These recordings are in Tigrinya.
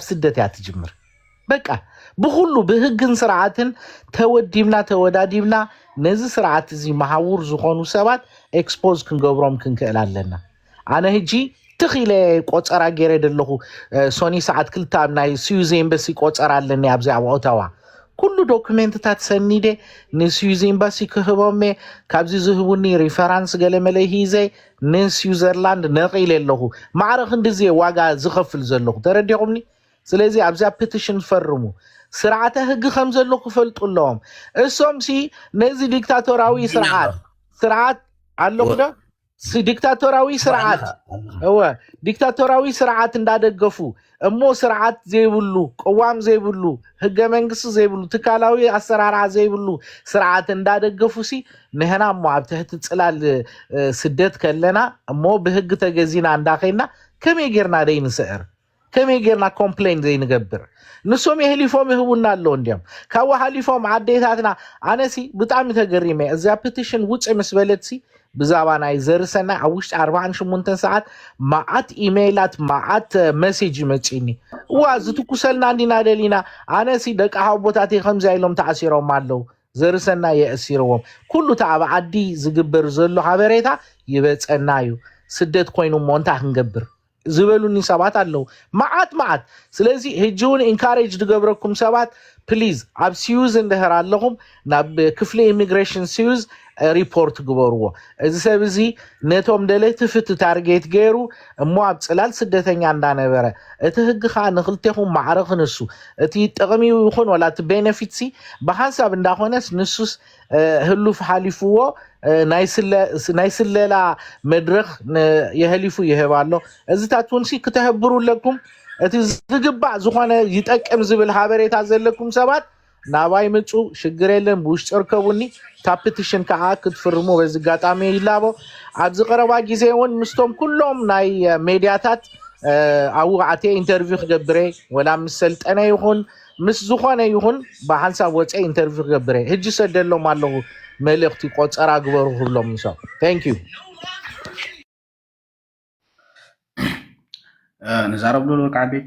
سدت ياتجمر بقى بخلو بهجن سرعاتن توديمنا نزي سرعات زي محاور زخونو سبات اكسبوز كنقبرهم كنكالالنا انا هجي تخيلي قوصرا غيره دلخو سوني ساعات كلتا ناي سيوزين بس قوصرا لنا ابزي اوتاوا كل دوكيمنت تاتسنيده نسيوزين بس كهبومي كابزي زهبوني ريفرنس غلمله هيزي نسيوزرلاند نقيل لهو معرخ اندزي واغا زخفل زلخو ترديقمني ስለዚህ አብዛ ፔቲሽን ፈርሙ ስርዓተ ህግ ከምዘለኩ ፈልጡሎም እሶም ሲ ነዚ ዲክታቶራዊ ስርዓት አለኩደ ዲክታቶራዊ ስርዓት እንዳደገፉ እሞ ስርዓት ዘይብሉ ቆዋም ዘይብሉ ህገ መንግስት ዘይብሉ ትካላዊ አሰራራ ዘይብሉ ስርዓት እንዳደገፉ ሲ ነህና ሞ አብተህት ጽላል ስደት ከለና እሞ በህግ ተገዚና እንዳኸይና ከመገርና ደይንሰር كميجرنا كومبلين زي نقبر نسوم يهليفوم يهونا اللون ديم كاو هليفوم عديتاتنا أنا سي بتعمل تجريمة إذا بيتيشن واتش مسبلتسي بزاوانا يزرسنا عوش 48 ساعات معات إيميلات معات مسج متشيني وازتو كسلنا عندنا دلينا أنا سي دك أحبوتاتي خمسة إلهم تعسيرهم مالو زرسنا يأسيرهم كله تعب عدي زقبر زلو حبريتا يبتس النايو سدت كوينو مونتا هنقبر زبلوني سبات الله معات سلازي هجون انكاريج دقبركم سبات بليز اب سيوز اندهر اللهم ناب كفلي immigration سيوز ريبورت قبروه اذا سبزي نتوم دلت فت تارجيت غيرو مو اب صلال سدتኛ እንዳነበረ እትህግ ኻን خلتهم معرخ نسو እቲ ጥቅሚ ይኹን ወላ ት ቤኔፊትሲ በሐሳብ እንዳሆነስ ንሱስ ህሉፍ ሓሊፍዎ ናይስለላ መድረኽ የህሊፉ ይሄባሎ እዝታቱን ሲ ከተህብሩ ለኩም እቲ ዝግባእ ዝኾነ ይጠቅም ዝብል ሓበሬታ ዘለኩም ሰባት ናባይ ምጹ ሽግር የለም ቡሽ ጨርከቡኒ ታፕቲሽን ከአ ክትፍርሙ በዝጋጣሚ ይላቦ አብዝ ቀረባ ጊዜውን ምስቶም ኩሎም ናይ ሜዲያታት አውዓቴ ኢንተርቪው ገብሬ ወላ ምሰልጠነ ይሁን ምስ ዝኾነ ይሁን በሐሳብ ወጪ ኢንተርቪው ገብሬ ህጅ ሰደሎም አለሁ መልእክቲ ቆጸራ ግበሩ ሁሉም ሰው ታንክ ዩ نزارب له كعبي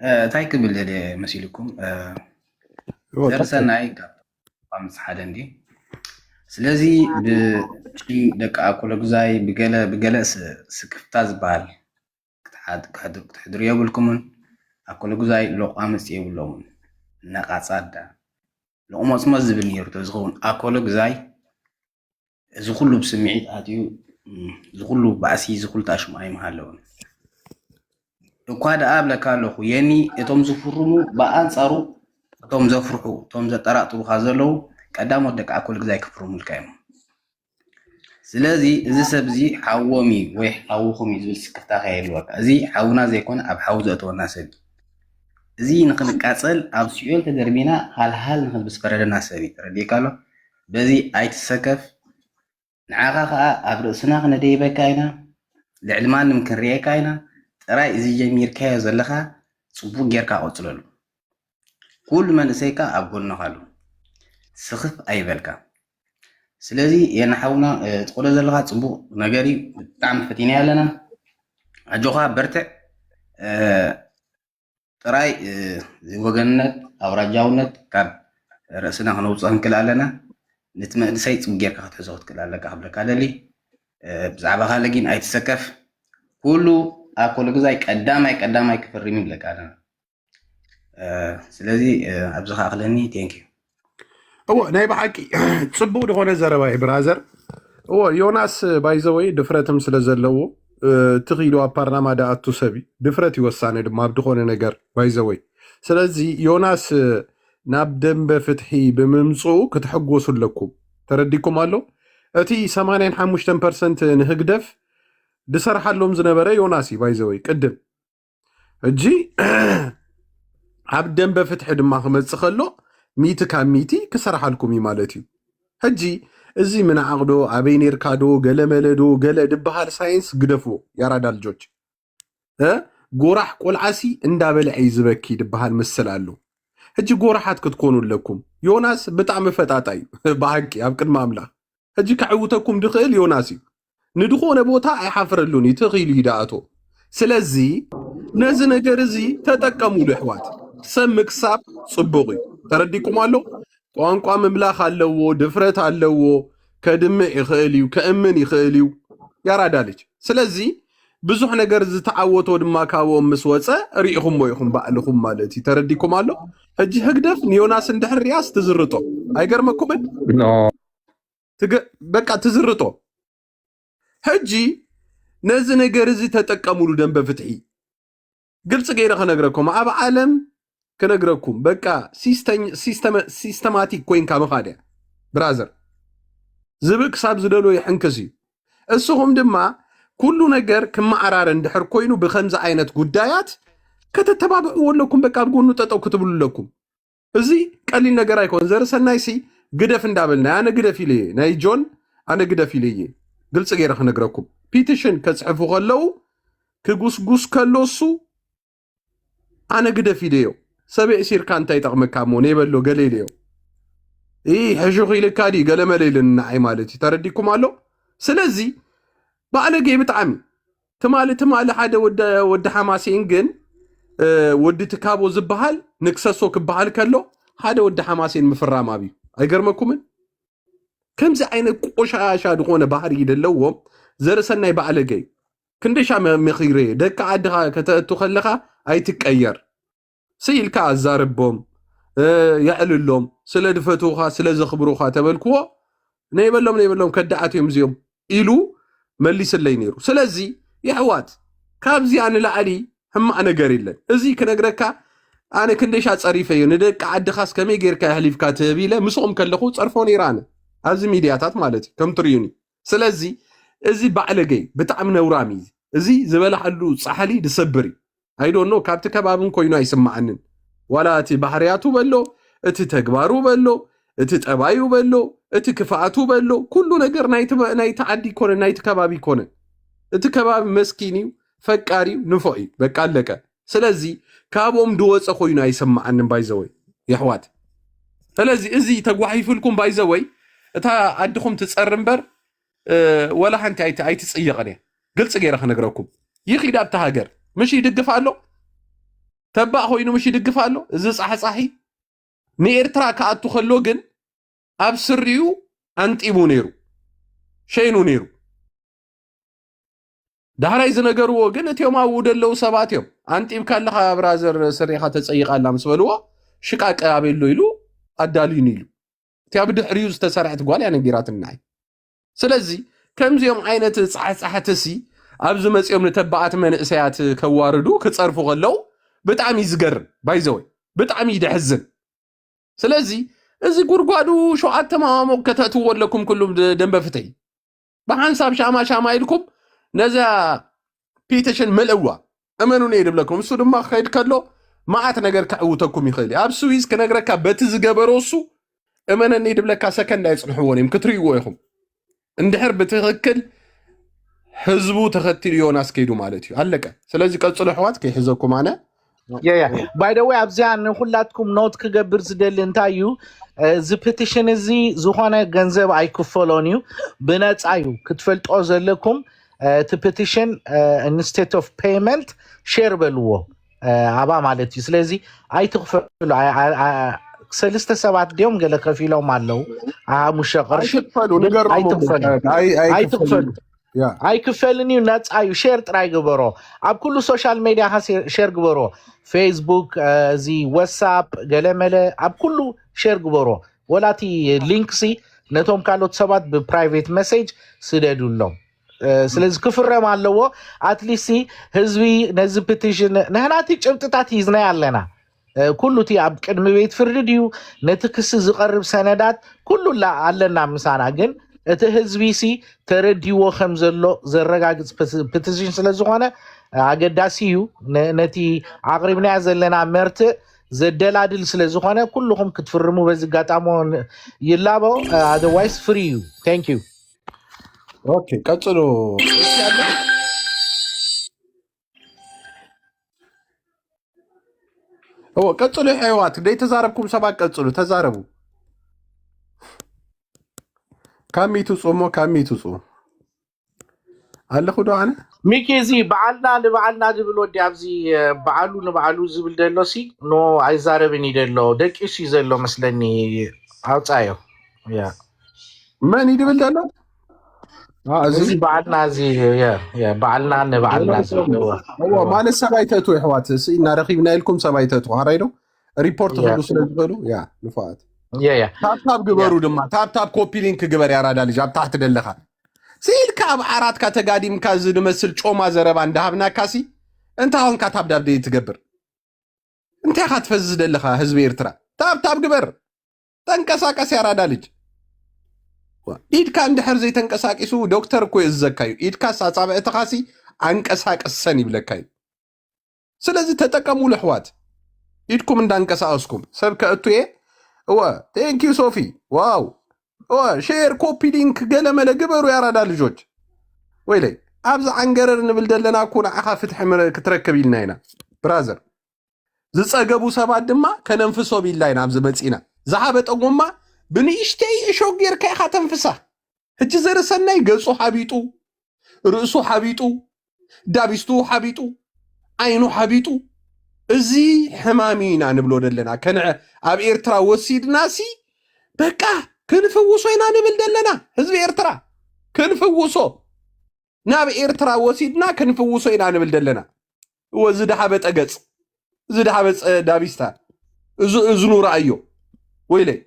تايك باللي مسيلكم درسنا ايك خمس حدندي سلازي بشي دك اكل غزاي بقلا سكفتا زبال تحضر يابلكم اكل غزاي لو قامس يبلون نقاصادا لو مسمز بنير تزغون اكل غزاي زخلو بسمعيت اتيو زغلو باسي زغل تاشماي محلون እንኳን አብለ ካለሁ የኒ እቶም ዝፍሩሙ በአንጻሩ እቶም ዘፍርሑ እቶም ዘጠራጥሩ ካዘለው ቀዳም ወደቀ አኮል ግዛይ ክፍሩሙ ልካይም ስለዚ እዚ ሰብዚ ሓወሚ ወይ ሓውኹም ይዝብል ስክፍታ ኸይል ወቃ እዚ ሓውና ዘይኮነ ኣብ ሓው ዘእተወና ሰብ እዚ ንኽንቃፀል ኣብ ሲኦል ተደርቢና ሃልሃል ንኽልብስ ፈረደና ሰብ ረዲካሎ በዚ ኣይትሰከፍ ንዓኻ ከዓ ኣብ ርእስና ክነደይበካ ኢና ልዕሊ ማንም ክንሪኤካ ኢና ጥራይ እዚ ጀሚርካዮ ዘለኻ ጽቡቕ ጌርካ ቆጽለሉ ኩሉ መንእሰይካ ኣብ ጎንና ካሉ ስኽፍ ኣይበልካ ስለዚ የናሓውና ጥቆሎ ዘለኻ ጽቡቕ ነገሪ ብጣዕሚ ፈቲና ያለና ኣጆኻ በርትዕ ጥራይ ወገንነት ኣውራጃውነት ካብ ርእስና ክንውፅእ ንክእል ኣለና ነቲ መንእሰይ ጽቡቕ ጌርካ ክትሕዞ ክትክእል ኣለካ ክብለካ ደሊ ብዛዕባ ካለጊን ኣይትሰከፍ ኩሉ አኮል ግዛይ ቀዳማይ ክፍርም ይብለቃና ስለዚ ኣብዝኻ አኽለኒ ቴንክ ዩ እዎ ናይ በሓቂ ጽቡቕ ዝኾነ ዘረባ ብራዘር እዎ ዮናስ ባይዘወይ ድፍረትም ስለ ዘለዎ ትኺሉ ኣብ ፓርላማ ዳኣቱ ሰቢ ድፍረት ይወሳነ ድማ ኣብ ድኾነ ነገር ባይዘወይ ስለዚ ዮናስ ናብ ደንበ ፍትሒ ብምምፅኡ ክትሕጎሱ ኣለኩም ተረዲኩም ኣሎ እቲ 85% ንህግደፍ ድሰርሓሎም ዝነበረ ዮናሲ ባይዘወይ ቅድም እጂ ኣብ ደንበ ፍትሒ ድማ ክመፅእ ከሎ ሚቲ ካብ ሚቲ ክሰርሓልኩም እዩ ማለት እዩ ሕጂ እዚ ምን ዓቕዶ ኣበይ ኔርካዶ ገለ መለዶ ገለ ድበሃል ሳይንስ ግደፍዎ ያራዳ ልጆች ጎራሕ ቆልዓሲ እንዳበልዐ ዝበኪ ድበሃል ምስል ኣሎ ሕጂ ጎራሓት ክትኮኑ ኣለኩም ዮናስ ብጣዕሚ ፈጣጣይ ብሓቂ ኣብ ቅድሚ ኣምላኽ ሕጂ ክዕውተኩም ድኽእል ዮናስ እዩ ندخون بوتا أي حفر اللوني تغيلي داعتو ስለዚህ ነዚ ነገር እዚ ተጠቀሙሉ ኣሕዋት ሰብ ምክሳብ ፅቡቕ እዩ ተረዲኩም ኣሎ ቋንቋ ምምላኽ ኣለዎ ድፍረት ኣለዎ ከድምዕ ይኽእል እዩ ከእምን ይኽእል እዩ ያራዳ ልጅ ስለዚ ብዙሕ ነገር ዝተዓወቶ ድማ ካብኦም ምስ ወፀ ሪኢኹምዎ ኢኹም ባዕልኹም ማለት እዩ ተረዲኩም ኣሎ ሕጂ ህግደፍ ንዮናስ እንድሕር ሪያስ ትዝርጦ ኣይገርመኩምን በቃ ትዝርጦ ሕጂ ነዚ ነገር እዚ ተጠቀሙሉ ደንበ ፍትሒ ግልፂ ገይረ ክነግረኩም ኣብ ዓለም ክነግረኩም በቃ ሲስተማቲክ ኮይንካ ምኻድያ ብራዘር ዝብል ክሳብ ዝደልዎ ይሕንክስ እዩ እስኹም ድማ ኩሉ ነገር ክመዓራረ እንድሕር ኮይኑ ብከምዚ ዓይነት ጉዳያት ከተተባብዕዎ ኣለኩም በቃ ብጎኑ ጠጠው ክትብሉ ኣለኩም እዚ ቀሊል ነገር ኣይኮን ዘርሰናይ ሲ ግደፍ እንዳበልና ኣነ ግደፍ ኢለ ናይ ጆን ኣነ ግደፍ ኢለ ግልፂ ገይረ ክነግረኩም ፒቲሽን ከፅሕፉ ከለው ክጉስጉስ ከሎሱ ኣነ ግደፍ ኢለዮ ሰብእ ሲርካ እንታይ ጠቕመካ ሞ ነይበሎ ገለ ኢለዮ ሕሹኽ ኢልካ ዲ ገለ መለይልን ንዓይ ማለት እዩ ተረዲኩም ኣሎ ስለዚ ባዕለገይ ብጣዕሚ ትማሊ ሓደ ወዲ ሓማሴን ግን ወዲ ትካቦ ዝበሃል ንክሰሶ ክበሃል ከሎ ሓደ ወዲ ሓማሴን ምፍራም ኣብዩ ኣይገርመኩምን ከምዚ ዓይነት ቆሻሻ ዝኾነ ባህሪ ደለዎም ዘርሰናይ ባዕለገይ ክንደሻ መኺረ ደቂ ዓድኻ ከተእቱ ከለኻ ኣይትቀየር ስኢልካ ኣዛርቦም የዕልሎም ስለ ድፈትውኻ ስለ ዘኽብሩኻ ተበልክዎ ነይበሎም ከዳኣትዮም እዚኦም ኢሉ መሊስለይ ነይሩ ስለዚ ይሕዋት ካብዚኣ ንላዕሊ ሕማቕ ነገር የለን እዚ ክነግረካ ኣነ ክንደሻ ፀሪፈ እዩ ንደቂ ዓድኻስ ከመይ ጌርካ ይሕሊፍካ ትህብ ኢለ ምስኦም ከለኹ ፀርፎ ነይረ ኣነ ኣብዚ ሚድያታት ማለት እዩ ከም ትርዩኒ ስለዚ እዚ ባዕለገይ ብጣዕሚ ነውራሚ እዚ ዝበላሓሉ ፃሕሊ ድሰብር እዩ ኣይዶኖ ካብቲ ከባብን ኮይኑ ኣይስማዓንን ዋላ እቲ ባህርያቱ በሎ እቲ ተግባሩ በሎ እቲ ጠባዩ በሎ እቲ ክፍኣቱ በሎ ኩሉ ነገር ናይቲ ዓዲ ኮነ ናይቲ ከባቢ ኮነ እቲ ከባቢ መስኪን እዩ ፈቃሪ እዩ ንፎ እዩ በቃ ኣለቀ ስለዚ ካብኦም ድወፀ ኮይኑ ኣይሰማዓንን ባይዘወይ ይሕዋት ስለዚ እዚ ተጓሒፍልኩም ባይዘወይ እታ ዓድኹም ትፀር እምበር ወላ ሓንቲ ኣይትፅየቕን እያ ግልፂ ገይረ ክነግረኩም ይኺድ ኣብቲ ሃገር ምሽ ይድግፍ ኣሎ ተባእ ኮይኑ ምሽ ይድግፍ ኣሎ እዚ ፃሕፃሒ ንኤርትራ ክኣቱ ከሎ ግን ኣብ ስሪኡ ኣንጢቡ ነይሩ ሸይኑ ነይሩ ዳሕራይ ዝነገርዎ ግን እትዮም ኣብኡ ደለው ሰባት እዮም ኣንጢብካ ኣለኻ ብራዘር ስሪኻ ተፀይቓላ ምስ በልዎ ሽቃቀ ኣበሎ ኢሉ ኣዳልዩን ኢሉ እቲ ኣብ ድሕሪኡ ዝተሰርሐት ጓል እያ ነጊራትናይ ስለዚ ከምዚኦም ዓይነት ፃሕፃሕትሲ ኣብዚ መፂኦም ንተባኣት መንእሰያት ከዋርዱ ክፀርፉ ከለው ብጣዕሚ ዝገርም ባይዘወይ ብጣዕሚ ይድሕዝን ስለዚ እዚ ጉድጓዱ ሸውዓተ ማሞቅ ከተእትዎ ኣለኩም ኩሉም ደንበ ፍትሒ ብሓንሳብ ሻማ ኢልኩም ነዛ ፒቲሽን ምልእዋ እመኑን እየ ድብለኩም እሱ ድማ ክኸይድ ከሎ መዓት ነገር ክዕውተኩም ይኽእል ኣብ ስዊዝ ክነግረካ በቲ ዝገበሮ እሱ እመነኒ ድብለካ ሰከንድ ኣይፅንሕዎን እዮም ክትርእይዎ ኢኹም እንድሕር ብትኽክል ህዝቡ ተኸቲሉ ዮናስ ከይዱ ማለት እዩ ኣለቀ ስለዚ ቀፅሎ ኣሕዋት ከይሕዘኩም ኣነ ባይ ደ ወይ ኣብዚኣ ንኩላትኩም ኖት ክገብር ዝደሊ እንታይ እዩ እዚ ፔቲሽን እዚ ዝኾነ ገንዘብ ኣይክፈሎን እዩ ብነፃ እዩ ክትፈልጦ ዘለኩም እቲ ፔቲሽን ኢንስቴት ኦፍ ፔይመንት ሼር በልዎ ኣባ ማለት እዩ ስለዚ ኣይትኽፈሉ ሰለስተ ሰባት ድዮም ገለ ከፊሎም ኣለው ሓሙሽተ ቅርሺ ኣይትኽፈሉ ኣይክፈልን እዩ ነፃ እዩ ሼር ጥራይ ግበሮ ኣብ ኩሉ ሶሻል ሜድያ ሼር ግበሮ ፌስቡክ እዚ ዋትስኣፕ ገለመለ ኣብ ኩሉ ሼር ግበሮ ወላቲ ሊንክሲ ነቶም ካልኦት ሰባት ብፕራይቬት መሴጅ ስደዱሎም ስለዚ ክፍረም ኣለዎ ኣትሊስት ህዝቢ ነዚ ፔቲሽን ንሕናቲ ጭብጥታት ሂዝናይ ኣለና ኩሉ እቲ ኣብ ቅድሚ ቤት ፍርዲ ድዩ ነቲ ክሲ ዝቐርብ ሰነዳት ኩሉ ኣለና ምሳና ግን እቲ ህዝቢ ሲ ተረዲዎ ከም ዘሎ ዘረጋግፅ ፔቲሽን ስለ ዝኾነ ኣገዳሲ እዩ ነቲ ኣቕሪብናያ ዘለና መርትዕ ዘደላድል ስለ ዝኾነ ኩልኩም ክትፍርሙ በዚ ጋጣሞ ይላቦ ኣዘርዋይስ ፍሪ እዩ ታንክ ዩ ኦኬ ቀፅሎ ቀፅሎ ሕይወት ደይ ተዛረብኩም ሰባት ቀፅሉ ተዛረቡ ካሚቱ ጾሞ ካሚቱ ጾ ኣለኹ ዶ ኣነ ሚኪዚ በዓልና ንበዓልና ዝብል ወዲ ኣብዚ በዓሉ ንበዓሉ ዝብል ደሎሲ ኖ ኣይዛረብን ይደሎ ደቂሱ ዘሎ መስለኒ ኣውፃዮ ያ መን ይድብል ደሎ እዚ በዓልና እዚ በዓልና ንበዓልና ማለት ሰባይተቱ ኣሕዋት እናረኺብና ኢልኩም ሰባይተቱ ሃራይዶ ሪፖርት ክብሉ ስለዝኽእሉ ያ ንፋኣት ታብታብ ግበሩ ድማ ታብታብ ኮፒ ሊንክ ግበር ያራዳ ልጅ ኣብ ታሕቲ ደለኻ ስኢልካ ኣብ ዓራትካ ተጋዲምካ ዝመስል ጮማ ዘረባ እንዳሃብናካሲ እንታይ ኾንካ ታብዳብ ደይ ትገብር እንታይ ካ ትፈዝዝ ደለኻ ህዝቢ ኤርትራ ታብታብ ግበር ተንቀሳቀስ ያራዳ ልጅ ኢድካ እንድሕር ዘይተንቀሳቂሱ ዶክተር እኮ የዝዘካ እዩ ኢድካ ሳፃብዕትኻሲ አንቀሳቀሰን ይብለካ እዩ ስለዚ ተጠቀሙሉ ኣሕዋት ኢድኩም እንዳንቀሳቀስኩም ሰብ ከእቱ እየ እወ ቴንኪዩ ሶፊ ዋው እወ ሼር ኮፒ ሊንክ ገለመለ ግበሩ ያራዳ ልጆች ወይለይ ኣብዚ ዓንገረር ንብል ደለና እኮ ንዓኻ ፍትሒ ክትረክብ ኢልና ኢና ብራዘር ዝፀገቡ ሰባት ድማ ከነንፍሶ ቢልና ኢና ኣብዚ መፂና ዝሓበጠ ጎማ ብንእሽተይ እሾክ ጌርካ ኢኻ ተንፍሳ ሕጂ ዘርሰናይ ገፁ ሓቢጡ ርእሱ ሓቢጡ ዳቢስቱ ሓቢጡ ዓይኑ ሓቢጡ እዚ ሕማሚ ኢና ንብሎ ደለና ከንዐ ኣብ ኤርትራ ወሲድናሲ በቃ ክንፍውሶ ኢና ንብል ደለና ህዝቢ ኤርትራ ክንፍውሶ ናብ ኤርትራ ወሲድና ክንፍውሶ ኢና ንብል ደለና እወ ዝደሓበጠ ገፅ ዝደሓበፀ ዳቢስታ እዝኑ ረኣዮ ወይለይ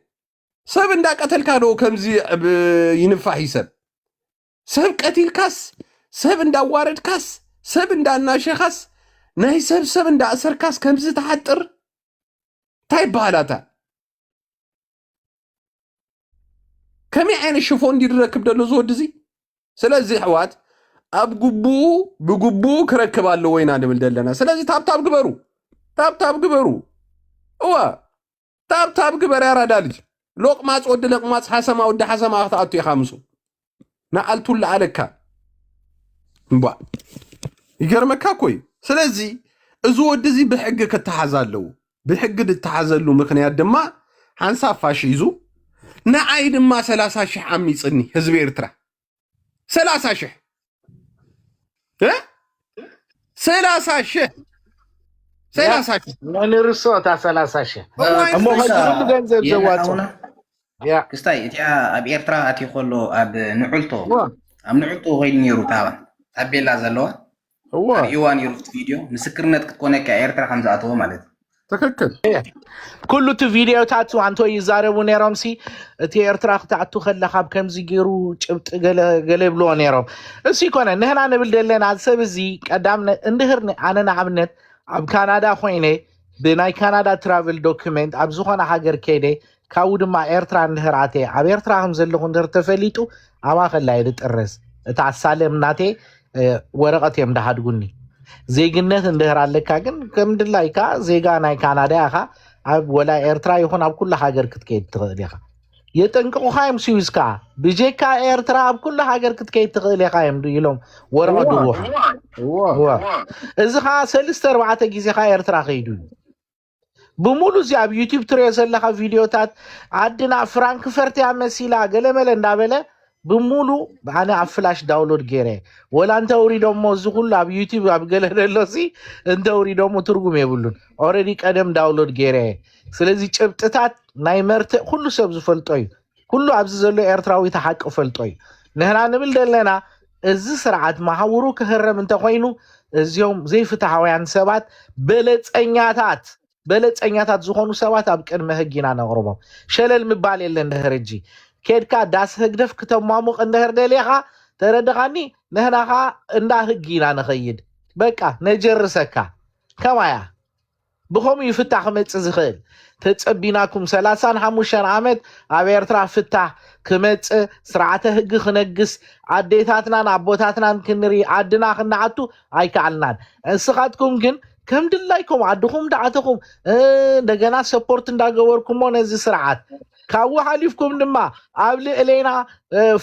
ሰብ እንዳቀተልካ ዶ ከምዚ ይንፋሕ ይሰብ ሰብ ቀቲልካስ ሰብ እንዳዋረድካስ ሰብ እንዳናሸኻስ ናይ ሰብ እንዳእሰርካስ ከምዚ ተሓጥር እንታይ ይበሃላታ ከመይ ዓይነት ሽፎ እንዲረክብ ደሎ ዝወዲ እዚ ስለዚ ኣሕዋት ኣብ ግቡኡ ብግቡኡ ክረክብ ኣለዎ ኢና ንብል ደለና ስለዚ ታብታብ ግበሩ ታብታብ ግበሩ እወ ታብታብ ግበር ያራዳ ልጅ ሎቅማፅ ወዲ ለቅማፅ ሓሰማ ወዲ ሓሰማ ክትኣቱ ኢኻ ምሱ ንኣልቱ ለዓለካ እምባ ይገርመካ ኮይ ስለዚ እዚ ወዲ እዚ ብሕጊ ክትሓዝ ኣለዎ ብሕጊ ዝተሓዘሉ ምክንያት ድማ ሓንሳብ ፋሽ ሒዙ ንዓይ ድማ 30,000 ዓሚፅኒ ህዝቢ ኤርትራ 30,000 ንርሶታ 30,000 እሞ ከዚሉ ገንዘብ ዘዋፅኡ ክስታይ እቲኣ ኣብ ኤርትራ ኣትዩ ከሎ ኣብ ንዑልቶ ኮይኑ ነይሩ ታባ ታቤላ ዘለዋ ሪእዋ ነይሩ ቪድዮ ምስክርነት ክትኮነካ ኤርትራ ከም ዝኣተዎ ማለት እዩ ትክክል ኩሉ እቲ ቪድዮታት አንቶ ይዛረቡ ነይሮም ሲ እቲ ኤርትራ ክትኣቱ ከለካ ከምዚ ገይሩ ጭብጢ ገለ ብሎ ነይሮም እሲ ኮነ ንህና ንብል ደለና ሰብ እዚ ቀዳም እንድህር ኣነ ንኣብነት ኣብ ካናዳ ኮይነ ብናይ ካናዳ ትራቨል ዶክመንት ኣብ ዝኾነ ሃገር ከይደ ካብኡ ድማ ኤርትራ እንድህር ኣተ ኣብ ኤርትራ ከም ዘለኹ እንድህር ተፈሊጡ ኣማ ከላይ ድጥረስ እቲ ኣሳለም ናቴ ወረቐት እዮም ዳሃድጉኒ ዜግነት እንድህር ኣለካ ግን ከምድላይካ ዜጋ ናይ ካናዳ ኢኻ ኣብ ወላ ኤርትራ ይኹን ኣብ ኩሉ ሃገር ክትከይድ ትኽእል ኢኻ የጠንቅቑካ እዮም ስዊዝካ ብጀካ ኤርትራ ኣብ ኩሉ ሃገር ክትከይድ ትኽእል ኢኻ እዮም ኢሎም ወረቐት ድውሃ እዚ ከዓ 3-4 ግዜ ካ ኤርትራ ከይዱ እዩ ብሙሉ እዚ ኣብ ዩቲብ ትሪኦ ዘለካ ቪድዮታት ዓድና ፍራንክፈርት እያ መሲላ ገለመለ እንዳበለ ብሙሉ ኣነ ኣብ ፍላሽ ዳውንሎድ ገይረ ወላ እንተውሪዶሞ እዚ ኩሉ ኣብ ዩቲብ ኣብ ገለ ደሎሲ እንተውሪዶሞ ትርጉም የብሉን ኦልሬዲ ቀደም ዳውንሎድ ገይረ ስለዚ ጭብጥታት ናይ መርትዕ ኩሉ ሰብ ዝፈልጦ እዩ ኩሉ ኣብዚ ዘሎ ኤርትራዊ ተሓቂ ፈልጦ እዩ ንህና ንብል ደለና እዚ ስርዓት ማሕበሩ ክህረም እንተኮይኑ እዚኦም ዘይፍትሓውያን ሰባት በለፀኛታት ዝኾኑ ሰባት ኣብ ቅድመ ሕጊ ኢና ነቕርቦም ሸለል ምባል የለን ድሕር እጂ ኬድካ ዳስ ህግደፍ ክተሟሙቕ እንድህር ደልኻ ተረድኻኒ ንህናኻ እንዳ ሕጊ ኢና ንኸይድ በቃ ነጀርሰካ ከማያ ብኸምኡ ይፍታሕ ክመፅእ ዝኽእል ተፀቢናኩም 35 ዓመት ኣብ ኤርትራ ፍታሕ ክመፅእ ስርዓተ ሕጊ ክነግስ ኣዴታትናን ኣቦታትናን ክንሪ ዓድና ክነዓቱ ኣይከኣልናን እንስኻትኩም ግን ከም ድላይኩም ዓድኹም ዳዓተኹም እንደገና ሰፖርት እንዳገበርኩሞ ነዚ ስርዓት ካብኡ ሓሊፍኩም ድማ ኣብ ልዕሌና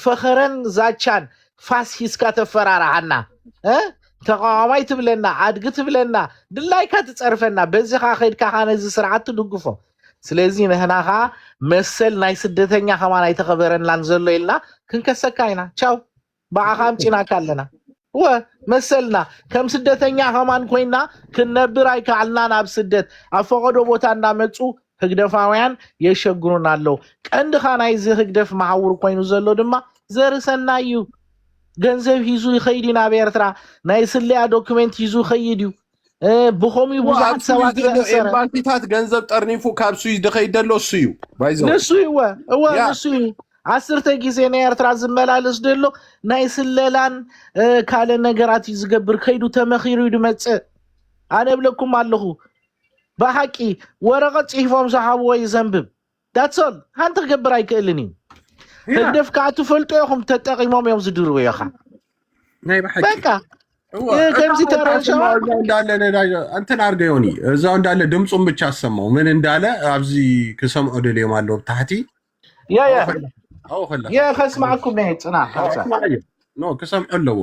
ፈኸረን ዛቻን ፋስ ሂዝካ ተፈራርዓና ተቃዋማይ ትብለና ዓድጊ ትብለና ድላይካ ትፀርፈና በዚኻ ከይድካ ነዚ ስርዓት ትድግፎ ስለዚ ንህናኻ መሰል ናይ ስደተኛ ከማ ናይ ተኸበረናን ዘሎ ኢልና ክንከሰካ ኢና ቻው ባዕኻ ኣምፂናካ ኣለና ومثلنا كم سدتنيا همان كوينا كنبر أي كعلنا ناب سدت أفقدوا بوتانا متسو هقدفاويان يشجرون الله عند خان عايز هقدف معور كوينو زلو دما زرسنا يو ገንዘብ ሂዙ ይኸይዲና በኤርትራ ናይ ስልያ ዶክመንት ሂዙ ኸይዲው ብኾሚ ብዙሓት ሰባት ኤምባሲታት ገንዘብ ጠርኒፉ ካብ ስዊዝ ድኸይደሎ እሱ እዩ ባይዘው ንሱ እወ ንሱ ዓሰርተ ግዜ ናይ ኤርትራ ዝመላለስ ደሎ ናይ ስለላን ካለ ነገራት ዝገብር ከይዱ ተመኺሩ ይድመጽእ ኣነ ብለኩም ኣለኹ ብሓቂ ወረቐት ጽሒፎም ዝሃብዎ ይዘንብብ that's all ሃንተ ክገብር ኣይክእልን እዩ هدف كاتو فلتوهم تتقيمهم يوم زدروا يا خا ناي بحكي بقى كم زي ترى شباب انت نارجيوني اذا እንዳለ ድምጹን ብቻ አሰማው ምን እንዳለ አብዚ ከሰምዑ ደለ ማለው ታህቲ يا او خلا يا خس معكم نهي صنا نو كسمعوا له